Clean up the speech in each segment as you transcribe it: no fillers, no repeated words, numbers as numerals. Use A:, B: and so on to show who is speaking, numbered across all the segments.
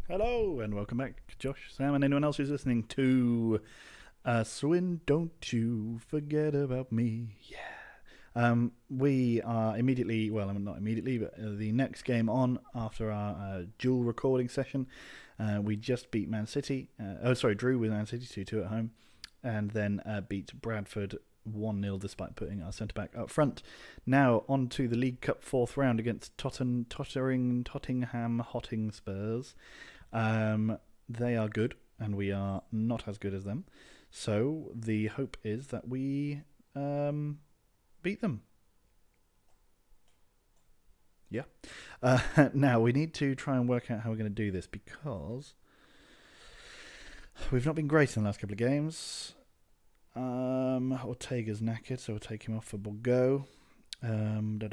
A: Hello and welcome back, Josh, Sam, and anyone else who's listening to Swin. Don't you forget about me? Yeah. We are immediately, well, I'm not immediately, but the next game on after our dual recording session. We just beat Man City. Drew with Man City 2-2 at home, and then beat Bradford 1-0 despite putting our centre back up front. Now on to the League Cup fourth round against Tottenham Hotting Spurs. They are good, and we are not as good as them. So the hope is that we beat them. Yeah. Now we need to try and work out how we're going to do this because we've not been great in the last couple of games. Ortega's knackered, so we'll take him off for Borgo. Bobby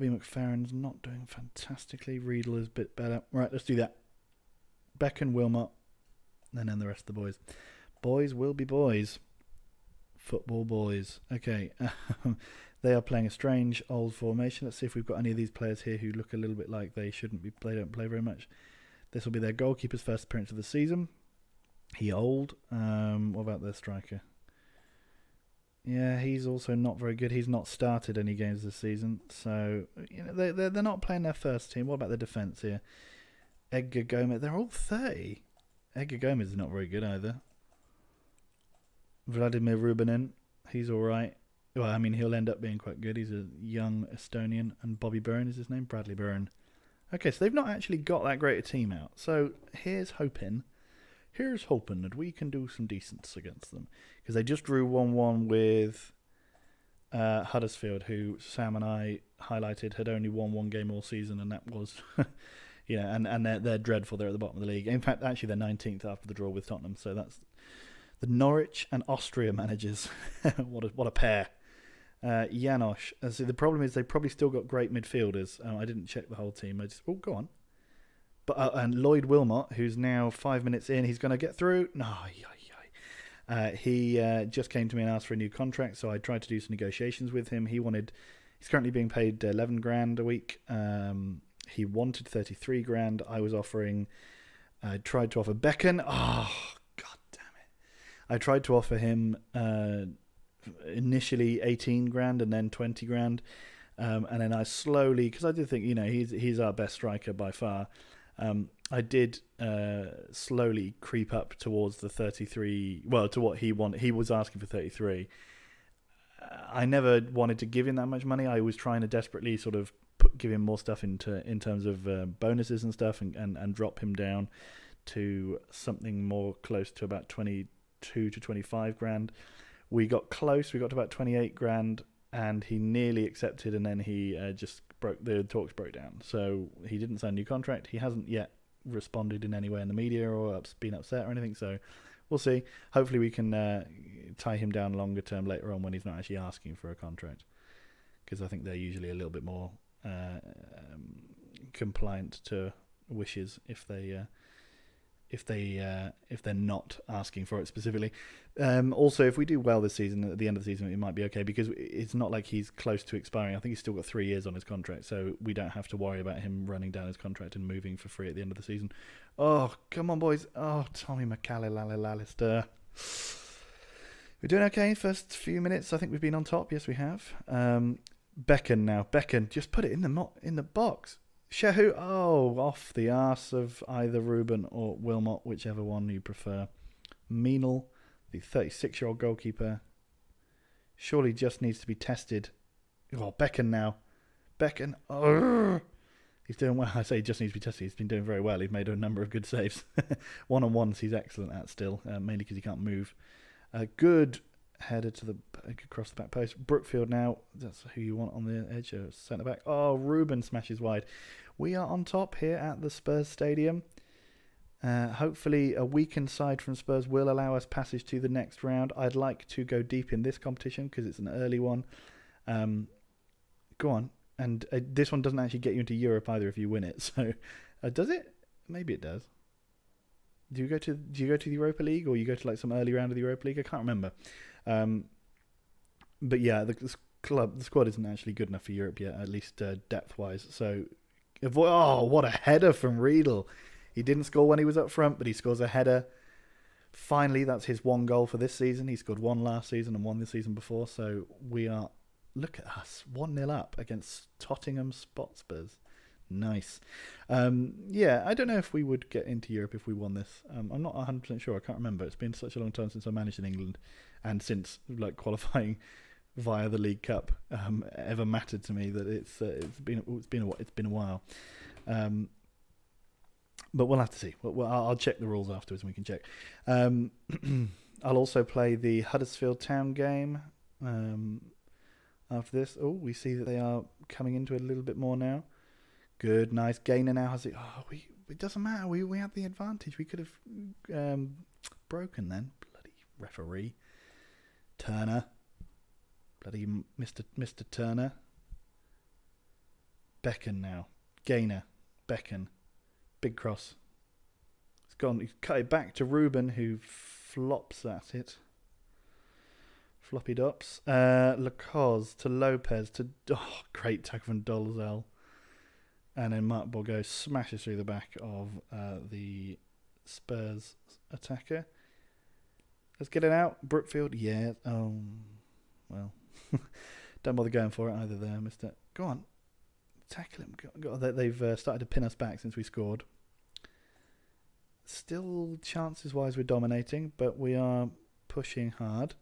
A: McFerrin's not doing fantastically. Riedel is a bit better. Right, let's do that. Beck and Wilmot, and then the rest of the boys. Boys will be boys. Football boys. Okay. They are playing a strange old formation. Let's see if we've got any of these players here who look a little bit like they shouldn't be. They don't play very much. This will be their goalkeeper's first appearance of the season. He old. What about their striker? Yeah, he's also not very good. He's not started any games this season, so they're not playing their first team. What about the defence here? Edgar Gomez, they're all 30. Edgar Gomez is not very good either. Vladimir Rubinin, he's all right. Well, I mean, he'll end up being quite good. He's a young Estonian, and Bobby Byrne is his name, Bradley Byrne. Okay, so they've not actually got that great a team out. So here's hoping that we can do some decence against them. Because they just drew 1-1 with Huddersfield, who Sam and I highlighted had only won one game all season, and that was, and they're dreadful. They're at the bottom of the league. In fact, actually, they're 19th after the draw with Tottenham. So that's the Norwich and Austria managers. what a pair. Janosch. So the problem is they've probably still got great midfielders. I didn't check the whole team. Go on. But and Lloyd Wilmot, who's now 5 minutes in, he's going to get through. No, he just came to me and asked for a new contract, so I tried to do some negotiations with him. He's currently being paid 11 grand a week. He wanted 33 grand. I tried to offer Becken. Oh, god damn it! I tried to offer him initially 18 grand and then 20 grand, and then I slowly, because I did think he's our best striker by far. I did slowly creep up towards the 33, well, to what he wanted. He was asking for 33. I never wanted to give him that much money. I was trying to desperately sort of give him more stuff in terms of bonuses and stuff, and drop him down to something more close to about 22 to 25 grand. We got close. We got to about 28 grand, and he nearly accepted, and then he the talks broke down. So he didn't sign a new contract. He hasn't yet responded in any way in the media or been upset or anything. So we'll see. Hopefully we can tie him down longer term later on when he's not actually asking for a contract, because I think they're usually a little bit more compliant to wishes if they're not asking for it specifically. Also, if we do well this season, at the end of the season, it might be okay, because it's not like he's close to expiring. I think he's still got 3 years on his contract, so we don't have to worry about him running down his contract and moving for free at the end of the season. Oh, come on, boys. Oh, Tommy McAllister. We're doing okay first few minutes. I think we've been on top. Yes, we have. Becken now. Becken, just put it in the box. Shehu, off the arse of either Ruben or Wilmot, whichever one you prefer. Meenal, the 36-year-old goalkeeper, surely just needs to be tested. Oh, Becken now. Becken, he's doing well. I say he just needs to be tested. He's been doing very well. He's made a number of good saves. One-on-ones he's excellent at still, mainly because he can't move. Good header across the back post. Brookfield now, that's who you want on the edge, centre back. Oh, Ruben smashes wide. We are on top here at the Spurs Stadium. Hopefully a weakened side from Spurs will allow us passage to the next round. I'd like to go deep in this competition because it's an early one. Go on. And this one doesn't actually get you into Europe either if you win it. So does it? Maybe it does. Do you go to the Europa League, or you go to like some early round of the Europa League? I can't remember. But yeah, the squad isn't actually good enough for Europe yet, at least depth-wise. So Oh, what a header from Riedel. He didn't score when he was up front, but he scores a header. Finally, that's his one goal for this season. He scored one last season and one the season before. So we are, look at us, 1-0 up against Tottenham Spurs. Nice. Yeah, I don't know if we would get into Europe if we won this. I'm not 100% sure. I can't remember. It's been such a long time since I managed in England, and since like qualifying via the League Cup ever mattered to me that it's been a while. But we'll have to see. I'll check the rules afterwards and we can check. I'll also play the Huddersfield Town game after this. Oh, we see that they are coming into it a little bit more now. Good, nice. Gainer now has it. Oh, it doesn't matter. We had the advantage. We could have broken then. Bloody referee. Turner. Bloody Mr. Turner. Becken now. Gainer. Becken. Big cross. It's gone. He's cut it back to Ruben, who flops at it. Floppy dops. Lacoz to Lopez to great tackle from Dolzell. And then Mark Borgo smashes through the back of the Spurs attacker. Let's get it out. Brookfield, yeah. Oh, well. Don't bother going for it either there, mister. Go on. Tackle him. They've started to pin us back since we scored. Still, chances-wise, we're dominating, but we are pushing hard.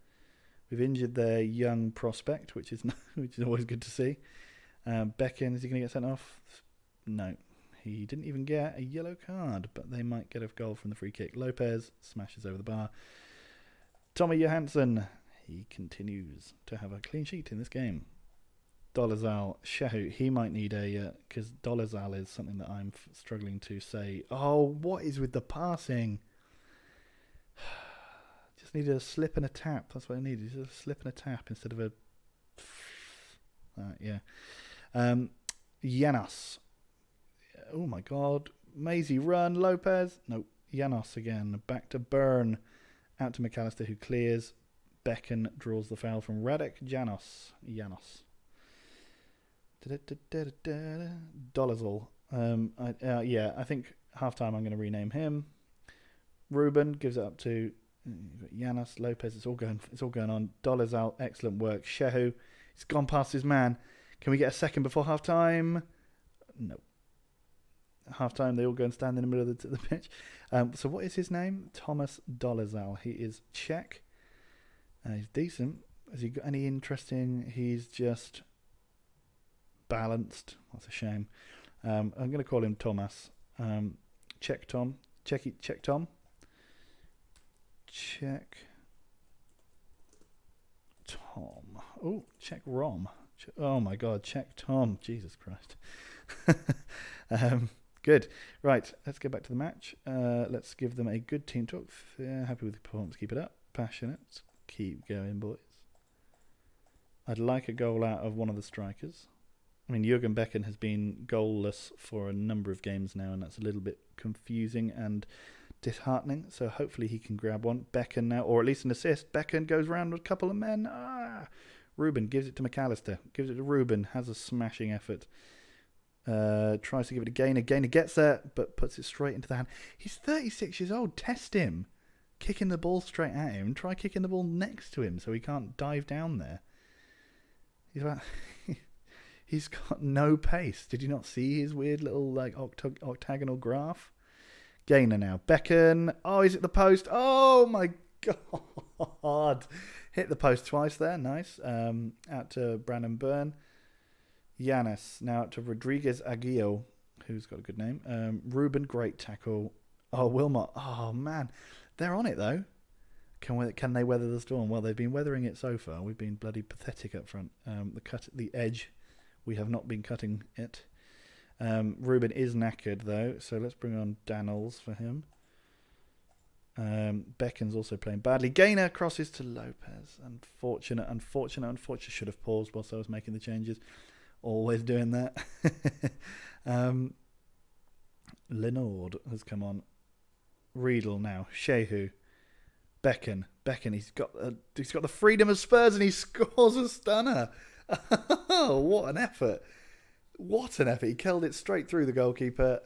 A: We've injured their young prospect, which is always good to see. Becken, is he going to get sent off? No. He didn't even get a yellow card, but they might get a goal from the free kick. Lopez smashes over the bar. Tommy Johansson, he continues to have a clean sheet in this game. Dolezal, Shehu, he might need a... because Dolezal is something that I'm struggling to say. Oh, what is with the passing? Just need a slip and a tap. That's what I need. Just a slip and a tap instead of a... yeah. Janos. Oh, my God. Maisie, run. Lopez. Nope. Janos again. Back to Byrne. Out to McAllister, who clears. Becken draws the foul from Radek. Janos. Dolezal. Yeah, I think half-time I'm going to rename him. Ruben gives it up to Janos, Lopez. It's all going on. Dolezal, excellent work. Shehu, he's gone past his man. Can we get a second before half-time? No. Half-time, they all go and stand in the middle of the pitch. So what is his name? Thomas Dolezal. He is Czech. He's decent. Has he got any interesting? He's just... balanced. That's a shame. I'm going to call him Thomas. Check Tom. Check Tom. Check Tom. Oh, check Rom. Oh my God, check Tom. Jesus Christ. Good. Right, let's get back to the match. Let's give them a good team talk. Happy with the performance. Keep it up. Passionate. Keep going, boys. I'd like a goal out of one of the strikers. I mean, Jurgen Becken has been goalless for a number of games now, and that's a little bit confusing and disheartening. So hopefully he can grab one. Becken now, or at least an assist. Becken goes round with a couple of men. Ruben gives it to McAllister. Gives it to Ruben. Has a smashing effort. Tries to give it to Gainer. Gainer gets there, but puts it straight into the hand. He's 36 years old. Test him. Kicking the ball straight at him. Try kicking the ball next to him so he can't dive down there. He's like... He's got no pace. Did you not see his weird little like octagonal graph? Gainer now. Becken. Oh, he's at the post. Oh my God. Hit the post twice there. Nice. Out to Brandon Byrne. Yanis. Now out to Rodriguez Aguillo, who's got a good name. Ruben, great tackle. Oh, Wilmot. Oh man. They're on it though. Can they weather the storm? Well, they've been weathering it so far. We've been bloody pathetic up front. The edge. We have not been cutting it. Ruben is knackered, though, so let's bring on Daniels for him. Becken's also playing badly. Gainer crosses to Lopez. Unfortunate. Should have paused whilst I was making the changes. Always doing that. Linord has come on. Riedel now. Shehu. Becken. He's got the freedom of Spurs and he scores a stunner. Oh, what an effort. What an effort. He killed it straight through the goalkeeper,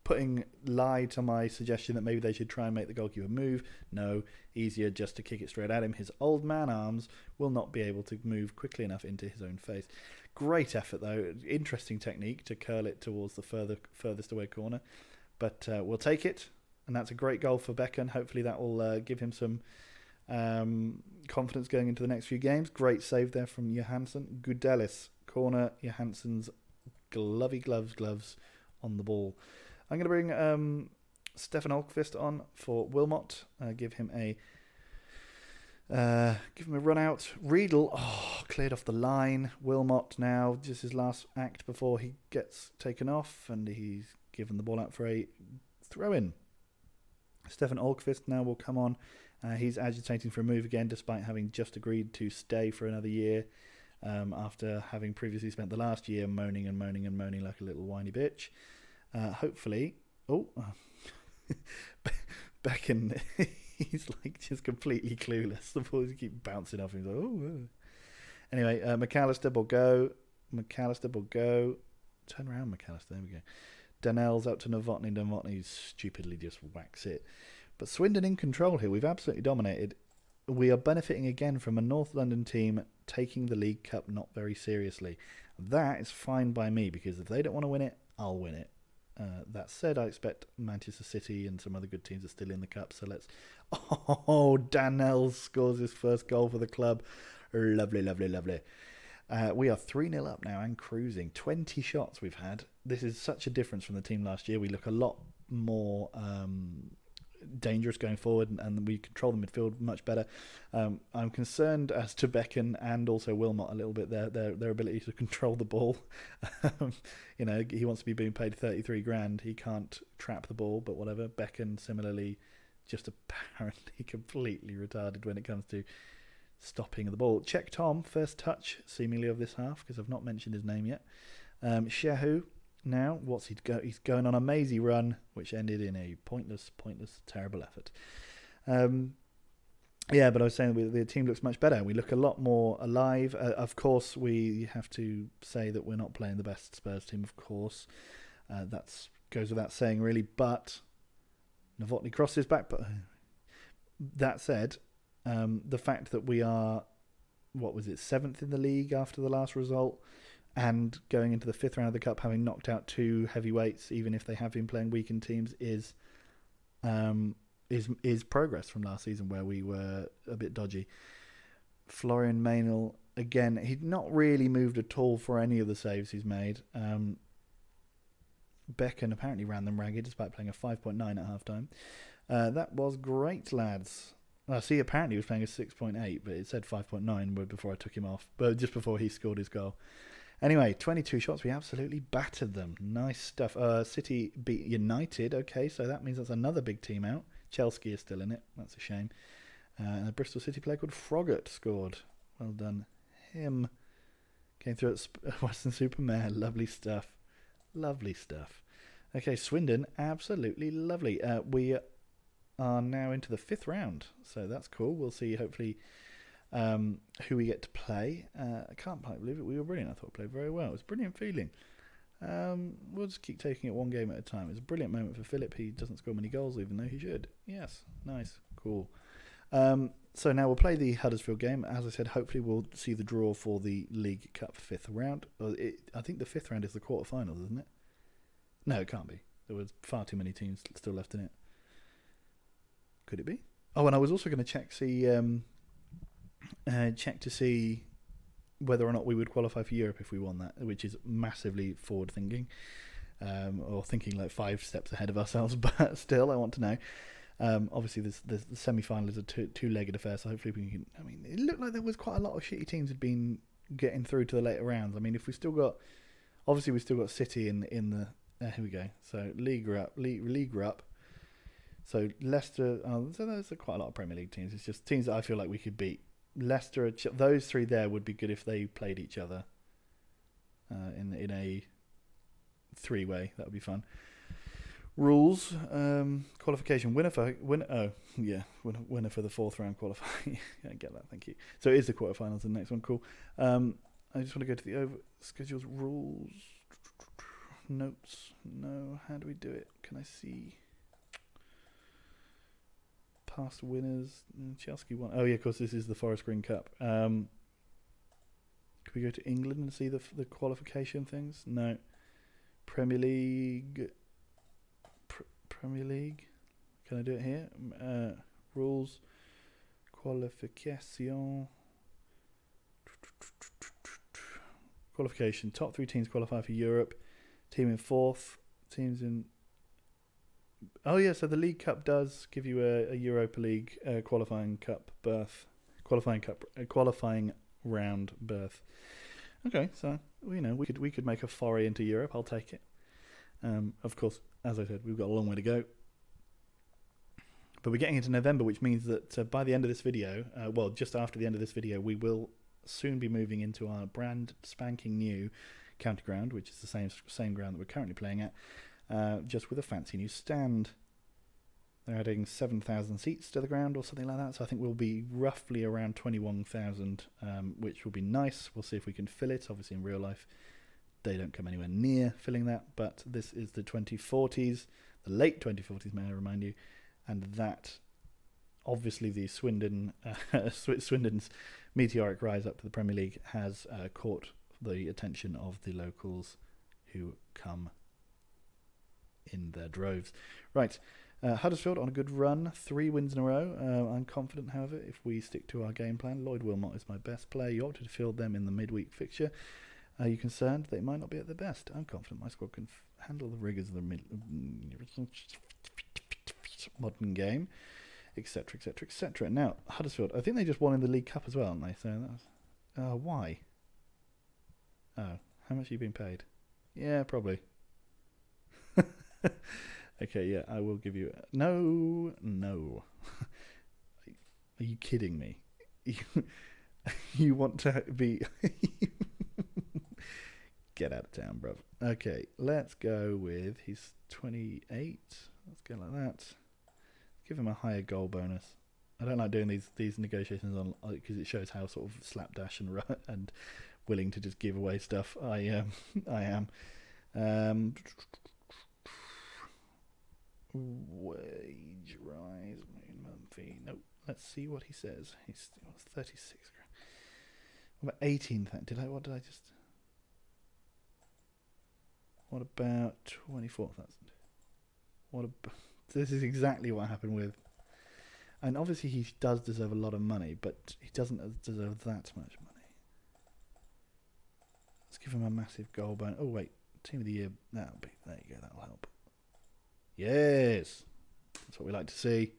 A: putting lie to my suggestion that maybe they should try and make the goalkeeper move. No, easier just to kick it straight at him. His old man arms will not be able to move quickly enough into his own face. Great effort, though. Interesting technique to curl it towards the furthest away corner. But we'll take it, and that's a great goal for Beckham. Hopefully that will give him some confidence going into the next few games. Great save there from Johansson. Gudelis, corner, Johansson's glovey gloves on the ball. I'm going to bring Stefan Olkvist on for Wilmot. Give him a run out. Riedel, cleared off the line. Wilmot now, just his last act before he gets taken off, and he's given the ball out for a throw-in. Stefan Olkvist now will come on. He's agitating for a move again, despite having just agreed to stay for another year, after having previously spent the last year moaning and moaning and moaning like a little whiny bitch. Hopefully, Beckham, he's like just completely clueless. The balls keep bouncing off him. He's like, Anyway, McAllister will go. Turn around, McAllister. There we go. Danell's out to Novotny. Novotny stupidly just whacks it. But Swindon in control here. We've absolutely dominated. We are benefiting again from a North London team taking the League Cup not very seriously. That is fine by me, because if they don't want to win it, I'll win it. That said, I expect Manchester City and some other good teams are still in the cup. So let's... Danell scores his first goal for the club. Lovely, lovely, lovely. We are 3-0 up now and cruising. 20 shots we've had. This is such a difference from the team last year. We look a lot more dangerous going forward, and we control the midfield much better. I'm concerned as to Beckham and also Wilmot a little bit, their ability to control the ball. He wants to be being paid 33 grand. He can't trap the ball, but whatever. Beckham similarly just apparently completely retarded when it comes to stopping the ball. Check Tom, first touch seemingly of this half, because I've not mentioned his name yet. Shehu now, he's going on a mazy run, which ended in a pointless, terrible effort. But I was saying the team looks much better. We look a lot more alive. Of course, we have to say that we're not playing the best Spurs team, of course. That goes without saying, really. But Novotny crosses back. But that said, the fact that we are, 7th in the league after the last result, and going into the 5th round of the cup, having knocked out 2 heavyweights, even if they have been playing weakened teams, is progress from last season, where we were a bit dodgy. Florian Maynell, again, he'd not really moved at all for any of the saves he's made. Beckham apparently ran them ragged, despite playing a 5.9 at half-time. That was great, lads. See, apparently he was playing a 6.8, but it said 5.9 before I took him off, but just before he scored his goal. Anyway, 22 shots. We absolutely battered them. Nice stuff. City beat United. Okay, so that means that's another big team out. Chelsea is still in it. That's a shame. And a Bristol City player called Froggatt scored. Well done. Him came through at Western-super-Mare. Lovely stuff. Lovely stuff. Okay, Swindon. Absolutely lovely. We are now into the 5th round. So that's cool. We'll see, hopefully, who we get to play. I can't quite believe it. We were brilliant. I thought we played very well. It was a brilliant feeling. We'll just keep taking it one game at a time. It was a brilliant moment for Philip. He doesn't score many goals, even though he should. Yes, nice, cool. So now we'll play the Huddersfield game. As I said, hopefully we'll see the draw for the League Cup 5th round. I think the 5th round is the quarterfinals, isn't it? No, it can't be. There was far too many teams still left in it. Could it be? Oh, and I was also going to check to see whether or not we would qualify for Europe if we won that, which is massively forward thinking, or thinking like 5 steps ahead of ourselves. But still, I want to know. Obviously, the semi-final is a two-legged affair, so hopefully we can. I mean, it looked like there was quite a lot of shitty teams had been getting through to the later rounds. I mean, if we still got, obviously we still got City in the. Here we go. So League are up. So Leicester. So there's quite a lot of Premier League teams. It's just teams that I feel like we could beat. Leicester, those 3 there would be good if they played each other in a 3-way. That would be fun. Rules, qualification, winner for the 4th round qualifying. I get that, thank you. So it is the quarterfinals, the next one, cool. I just want to go to the over schedules rules notes. No, how do we do it? Can I see past winners? Chelsea won. Oh yeah, of course this is the Forest Green Cup. Can we go to England and see the qualification things? No. Premier League. Premier League. Can I do it here? Rules. Qualification. Qualification. Top 3 teams qualify for Europe. Team in 4th. Teams in... Oh yeah, so the League Cup does give you a Europa League qualifying cup berth. Qualifying round berth. Okay, so we could make a foray into Europe. I'll take it. Of course, as I said, we've got a long way to go. But we're getting into November, which means that by the end of this video, well, just after the end of this video, we will soon be moving into our brand spanking new county ground, which is the same ground that we're currently playing at, just with a fancy new stand. They're adding 7,000 seats to the ground or something like that, so I think we'll be roughly around 21,000, which will be nice. We'll see if we can fill it. Obviously, in real life, they don't come anywhere near filling that, but this is the 2040s, the late 2040s, may I remind you. And that, obviously, the Swindon's meteoric rise up to the Premier League has caught the attention of the locals who come in their droves. Right, Huddersfield on a good run, 3 wins in a row. I'm confident, however, if we stick to our game plan. Lloyd Wilmot is my best player. You opted to field them in the midweek fixture. Are you concerned they might not be at their best? I'm confident my squad can handle the rigours of the modern game, etc, etc, etc. Now, Huddersfield, I think they just won in the League Cup as well, aren't they? So that was, why? Oh, how much are you being paid? Yeah, probably. Okay, yeah, I will give you... No. Are you kidding me? You want to be... Get out of town, bruv. Okay, let's go with... He's 28. Let's go like that. Give him a higher goal bonus. I don't like doing these negotiations on because it shows how sort of slapdash and willing to just give away stuff I am. Wage rise, minimum fee. No, let's see what he says. He's 36 grand. What about 18? What did I just? What about 24,000? What about? This is exactly what happened with. And obviously he does deserve a lot of money, but he doesn't deserve that much money. Let's give him a massive goal bonus. Oh wait, team of the year. There you go. That'll help. Yes, that's what we like to see.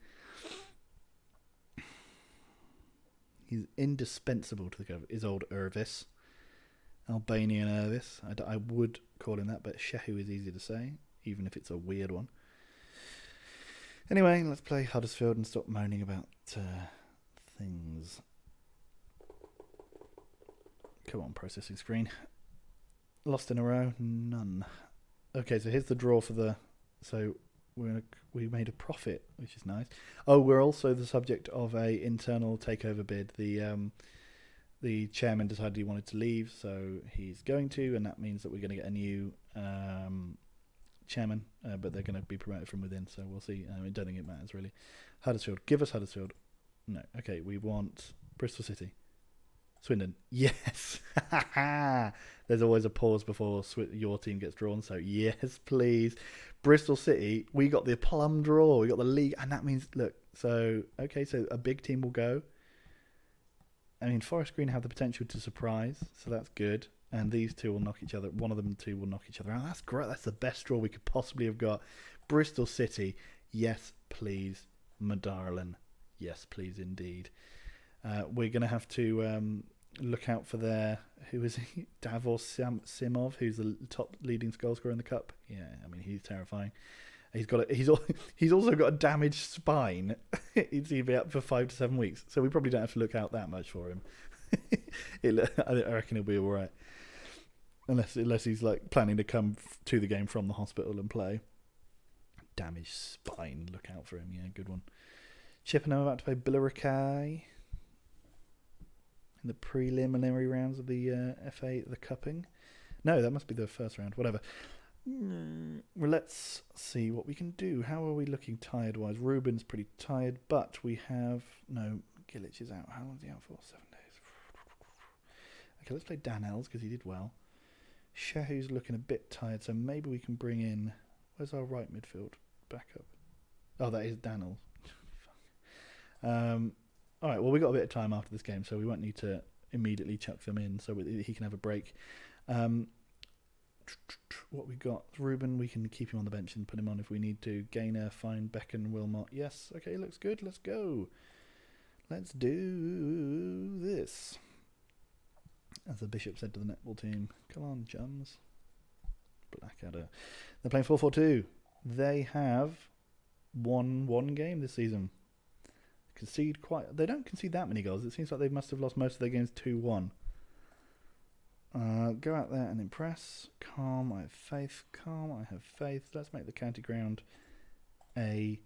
A: He's indispensable to the cover. Is old Irvis, Albanian Irvis. I would call him that, but Shehu is easy to say, even if it's a weird one. Anyway, let's play Huddersfield and stop moaning about things. Come on, processing screen. Lost in a row? None. Okay, so here's the draw for the... So we made a profit, which is nice. Oh, we're also the subject of a internal takeover bid. The chairman decided he wanted to leave, so he's going to, and that means that we're going to get a new... chairman, but they're going to be promoted from within, so we'll see. I don't think it matters really. Huddersfield, give us Huddersfield. No, okay, we want Bristol City. Swindon, yes. There's always a pause before your team gets drawn, so yes, please. Bristol City, we got the plum draw, we got the league, and that means, look, so, okay, so a big team will go. I mean, Forest Green have the potential to surprise, so that's good. And these two will knock each other. One of them two will knock each other out. That's great. That's the best draw we could possibly have got. Bristol City, yes, please. Madarlin, yes, please, indeed. We're going to have to look out for their... Who is he? Davor Simov, who's the top leading goal scorer in the cup. Yeah, I mean, he's terrifying. He's also got a damaged spine. He's going to be out for 5 to 7 weeks. So we probably don't have to look out that much for him. I reckon he'll be all right. Unless he's like planning to come to the game from the hospital and play. Damaged spine, look out for him. Yeah, good one. Chippenham about to play Billericay. in the preliminary rounds of the FA, the cupping. No, that must be the first round. Whatever. Well, let's see what we can do. How are we looking tired-wise? Ruben's pretty tired, but we have... No, Gillich is out. How long is he out for? 7 days. Okay, let's play Danels because he did well. Shehu's looking a bit tired, so maybe we can bring in... Where's our right midfield backup? Oh, that is Danels. All right, well, we got a bit of time after this game, so we won't need to immediately chuck them in so he can have a break. What we got? Ruben, we can keep him on the bench and put him on if we need to. Gaynor, fine. Becken, Wilmot. Yes, okay, looks good. Let's go. Let's do this. As the Bishop said to the netball team, come on, chums. Blackadder. They're playing 4-4-2. They have won one game this season. They don't concede that many goals. It seems like they must have lost most of their games 2-1. Go out there and impress. Calm, I have faith. Calm, I have faith. Let's make the county ground a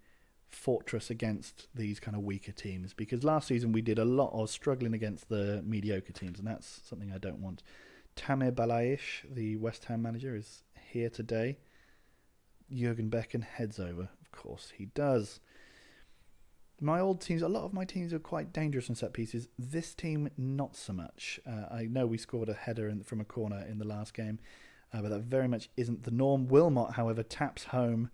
A: fortress against these kind of weaker teams, because last season we did a lot of struggling against the mediocre teams, and that's something I don't want. Tamir Balaish, the West Ham manager, is here today. Jurgen Becken heads over. Of course he does. My old teams, a lot of my teams are quite dangerous in set pieces. This team, not so much. I know we scored a header from a corner in the last game, but that very much isn't the norm. Wilmot, however, taps home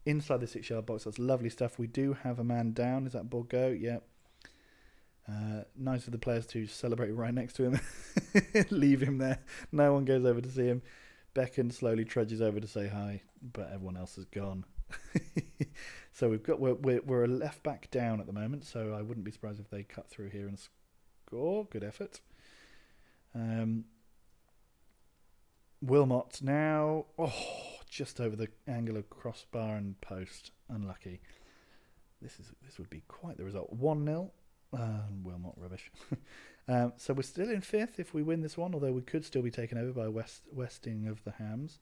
A: inside the 6-yard box. That's lovely stuff. We do have a man down. Is that Borgo? Yep. Nice of the players to celebrate right next to him. Leave him there. No one goes over to see him. Becken slowly trudges over to say hi, but everyone else has gone. So we're a left back down at the moment, so I wouldn't be surprised if they cut through here and score. Good effort. Wilmot now. Oh, just over the angle of crossbar and post. Unlucky. This would be quite the result. 1-0. Wilmot rubbish. So we're still in 5th if we win this one, although we could still be taken over by Westing of the Hams.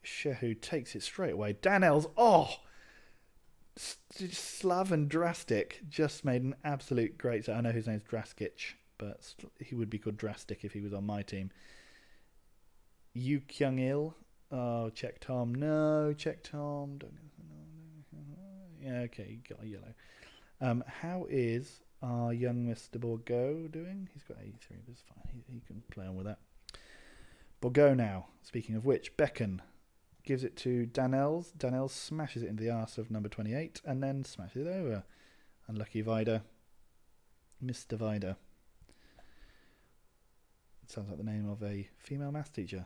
A: Shehu takes it straight away. Danels, Slaven Drastic just made an absolute great... I know his name's Draskic, but he would be called Drastic if he was on my team. Yu Kyung Il. Oh, check Tom. No, check Tom. Yeah, okay, you got a yellow. How is our young Mr. Borgo doing? He's got 83, but it's fine. He can play on with that. Borgo now. Speaking of which, Becken gives it to Danels. Danels smashes it into the arse of number 28 and then smashes it over. Unlucky Vida. Mr. Vida. Sounds like the name of a female maths teacher.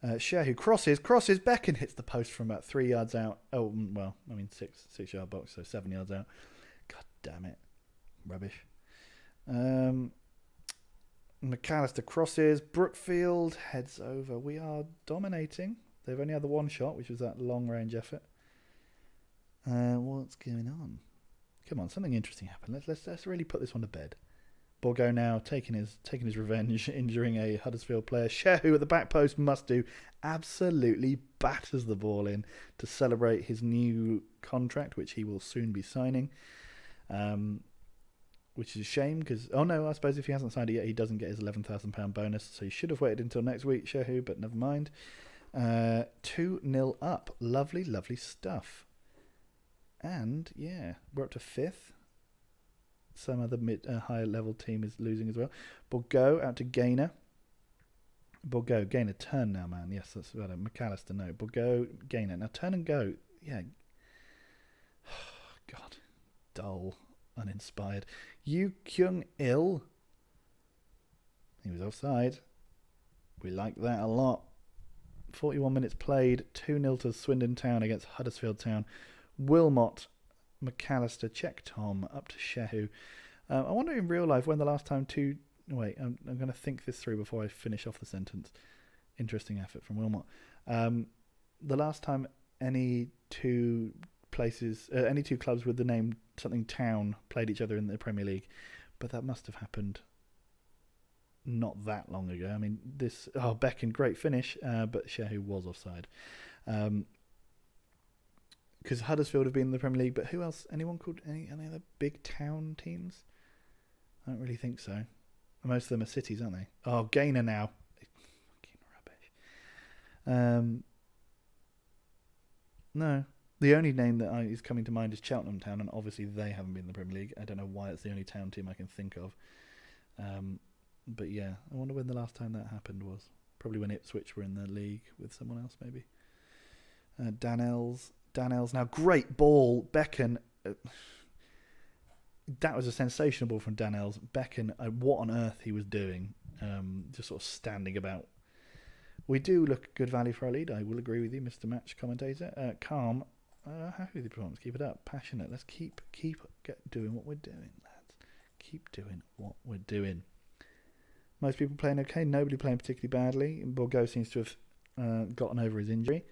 A: Shehu crosses. Becken hits the post from about 3 yards out. Oh, well, I mean 6-yard box, so 7 yards out. God damn it. Rubbish. McAllister crosses. Brookfield heads over. We are dominating. They've only had the one shot, which was that long-range effort. What's going on? Come on, something interesting happened. Let's really put this one to bed. Borgo now taking his revenge, injuring a Huddersfield player. Shehu at the back post, must do, absolutely batters the ball in to celebrate his new contract, which he will soon be signing. Which is a shame because, oh no, I suppose if he hasn't signed it yet, he doesn't get his £11,000 bonus. So he should have waited until next week, Shehu, but never mind. 2-0 up. Lovely, lovely stuff. And yeah, we're up to 5th. Some other higher level team is losing as well. Borgo out to Gaynor. Borgo, Gaynor, turn now, man. Yes, that's better. McAllister, no. Borgo, Gaynor. Now turn and go. Yeah. God. Dull. Uninspired. Yu Kyung Il. He was offside. We like that a lot. 41 minutes played. 2-0 to Swindon Town against Huddersfield Town. Wilmot, McAllister, check Tom, up to Shehu. I wonder in real life when the last time Wait, I'm going to think this through before I finish off the sentence. Interesting effort from Wilmot. The last time any two clubs with the name something Town played each other in the Premier League, but that must have happened not that long ago. I mean, Becken, great finish, but Shehu was offside. Because Huddersfield have been in the Premier League, but who else? Anyone called any other big town teams? I don't really think so. Most of them are cities, aren't they? Oh, Gaynor now. Fucking rubbish. No. The only name that is coming to mind is Cheltenham Town, and obviously they haven't been in the Premier League. I don't know why it's the only town team I can think of. But yeah, I wonder when the last time that happened was. Probably when Ipswich were in the league with someone else, maybe. Danels. Now, great ball. Becken. That was a sensational ball from Danels. Becken, what on earth he was doing. Just sort of standing about. We do look good value for our lead. I will agree with you, Mr. Match Commentator. Calm. Happy with the performance. Keep it up. Passionate. Let's keep doing what we're doing, lads. Keep doing what we're doing. Most people playing okay. Nobody playing particularly badly. Borgo seems to have gotten over his injury.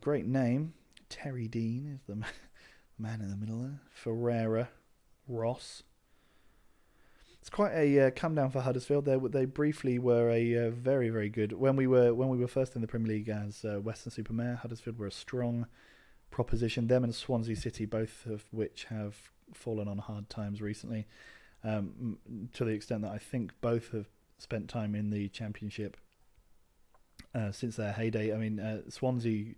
A: Great name. Terry Dean is the man in the middle there. Ferreira. Ross. It's quite a come down for Huddersfield. They briefly were a very, very good when we were first in the Premier League as Western-super-Mare. Huddersfield were a strong proposition. Them and Swansea City, both of which have fallen on hard times recently, to the extent that I think both have spent time in the Championship since their heyday. I mean, Swansea,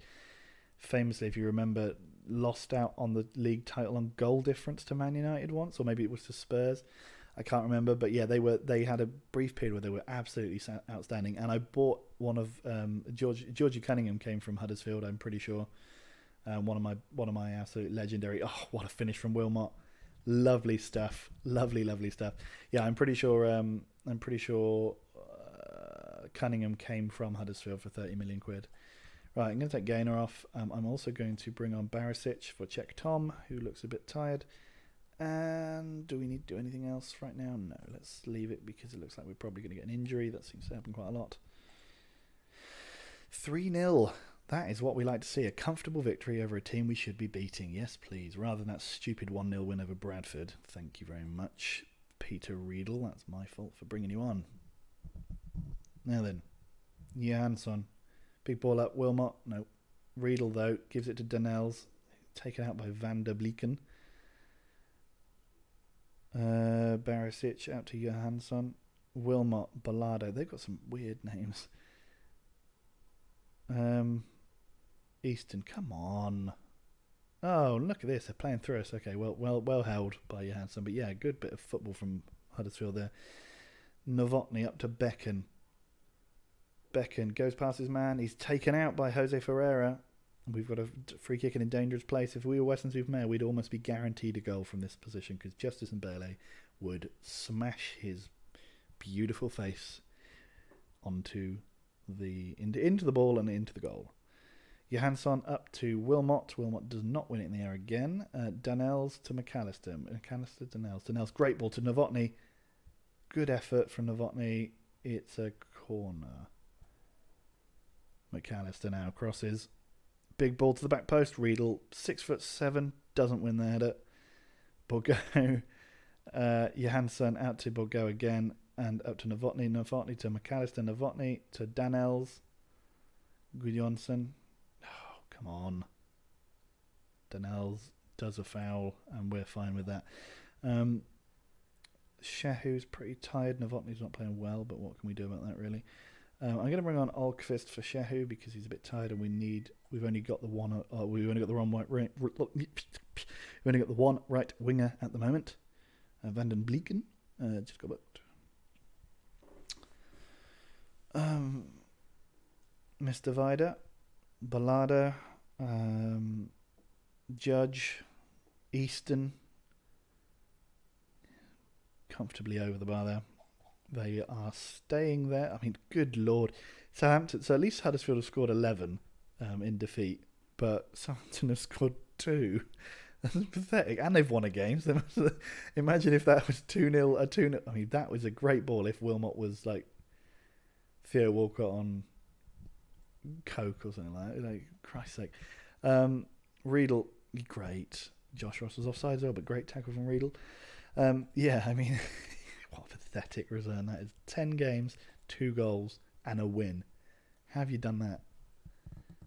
A: famously, if you remember, lost out on the league title on goal difference to Man United once, or maybe it was to Spurs. I can't remember, but yeah, they had a brief period where they were absolutely outstanding. And I bought one of Georgie Cunningham came from Huddersfield, I'm pretty sure. One of my absolute legendary. Oh, what a finish from Wilmot! Lovely stuff, lovely stuff. Yeah, I'm pretty sure Cunningham came from Huddersfield for 30 million quid. Right, I'm going to take Gaynor off. I'm also going to bring on Barisic for Czech Tom, who looks a bit tired. And do we need to do anything else right now? No, let's leave it because it looks like we're probably going to get an injury. That seems to happen quite a lot. 3-0. That is what we like to see. A comfortable victory over a team we should be beating. Yes, please. Rather than that stupid 1-0 win over Bradford. Thank you very much, Peter Riedel. That's my fault for bringing you on. Now then, Johansson. Big ball up. Wilmot. No. Riedel, though, gives it to Danels. Taken out by Van der Bleeken. Barisic out to Johansson. Wilmot, Ballado. They've got some weird names. Easton, come on. Oh, look at this. They're playing through us. Okay, well held by Johansson. But yeah, good bit of football from Huddersfield there. Novotny up to Becken. Becken goes past his man. He's taken out by Jose Ferreira. We've got a free kick in a dangerous place. If we were Western-super-Mare, we'd almost be guaranteed a goal from this position because Justice Mbele would smash his beautiful face onto into the ball and into the goal. Johansson up to Wilmot. Wilmot does not win it in the air again. Danels to McAllister. McAllister, Danels. Danels, great ball to Novotny. Good effort from Novotny. It's a corner. McAllister now crosses. Big ball to the back post. Riedel, 6'7", doesn't win the header. Borgo. Johansson out to Borgo again. And up to Novotny. Novotny to McAllister. Novotny to Danels. Gudjonsson. Oh, come on. Danels does a foul, and we're fine with that. Shehu's pretty tired. Novotny's not playing well, but what can we do about that, really? I'm going to bring on Olkvist for Shehu because he's a bit tired, and we've only got the one. We've only got the one right winger at the moment. Van den Bleeken just got booked. Mr. Vida, Ballada, Judge, Easton, comfortably over the bar there. They are staying there. I mean, good lord. Southampton, so at least Huddersfield have scored 11 in defeat, but Southampton have scored 2. That's pathetic. And they've won a game. So imagine if that was 2-0, a 2-0. I mean, that was a great ball if Wilmot was like Theo Walcott on coke or something like that. Like, Christ's sake. Riedel, great. Josh Ross was offside as well, but great tackle from Riedel. Yeah, I mean, what a pathetic return that is. 10 games, 2 goals, and a win. How have you done that?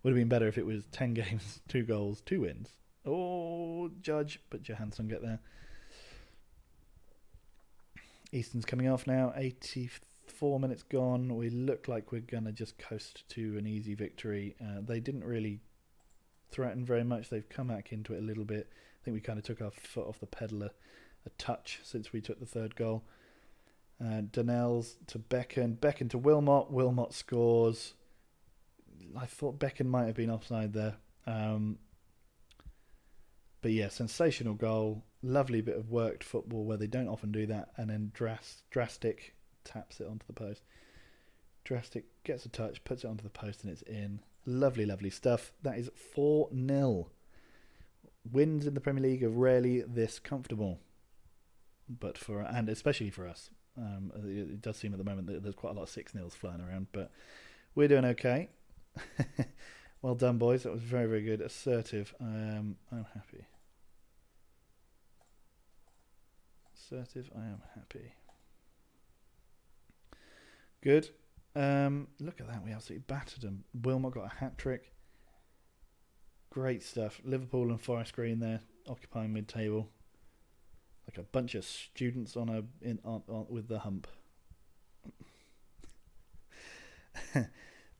A: Would have been better if it was 10 games, 2 goals, 2 wins. Oh, Judge, but Johansson get there. Easton's coming off now. 84 minutes gone. We look like we're going to just coast to an easy victory. They didn't really threaten very much. They've come back into it a little bit. I think we kind of took our foot off the pedal a touch since we took the third goal. Donnells to Becken to Wilmot. Wilmot scores. I thought Becken might have been offside there. But yeah, sensational goal. Lovely bit of worked football where they don't often do that. And then Drastic taps it onto the post. Drastic gets a touch, puts it onto the post, and it's in. Lovely, lovely stuff. That is 4-0. Wins in the Premier League are rarely this comfortable. But and especially for us. It does seem at the moment that there's quite a lot of 6-0s flying around. But we're doing okay. Well done, boys. That was very, very good. Assertive. I'm happy. Assertive. I am happy. Good. Look at that. We absolutely battered them. Wilmot got a hat-trick. Great stuff. Liverpool and Forest Green there, occupying mid-table. Like a bunch of students on with the hump.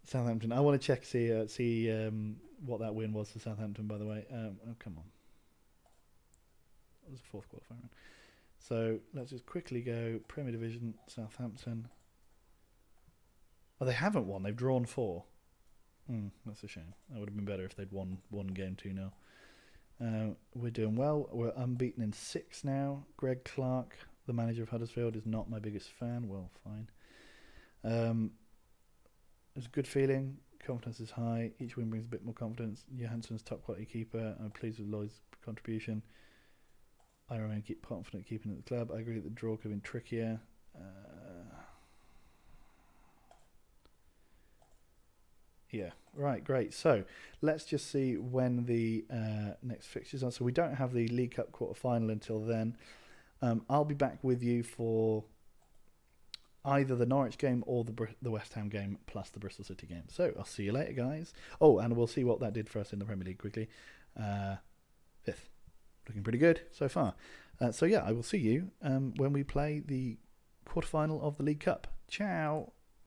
A: Southampton. I want to check see what that win was for Southampton. By the way, oh come on, that was the fourth qualifying. So let's just quickly go Premier Division. Southampton. Oh, they haven't won. They've drawn 4. That's a shame. That would have been better if they'd won one game 2-0. We're doing well. We're unbeaten in 6 now. Greg Clark, the manager of Huddersfield, is not my biggest fan. Well, fine. It's a good feeling. Confidence is high. Each win brings a bit more confidence. Johansson's top quality keeper. I'm pleased with Lloyd's contribution. I remain confident keeping at the club. I agree that the draw could have been trickier. Yeah, right, great. So let's just see when the next fixtures are. So we don't have the League Cup quarter-final until then. I'll be back with you for either the Norwich game or the West Ham game plus the Bristol City game. So I'll see you later, guys. Oh, and we'll see what that did for us in the Premier League quickly. 5th. Looking pretty good so far. So yeah, I will see you when we play the quarter-final of the League Cup. Ciao.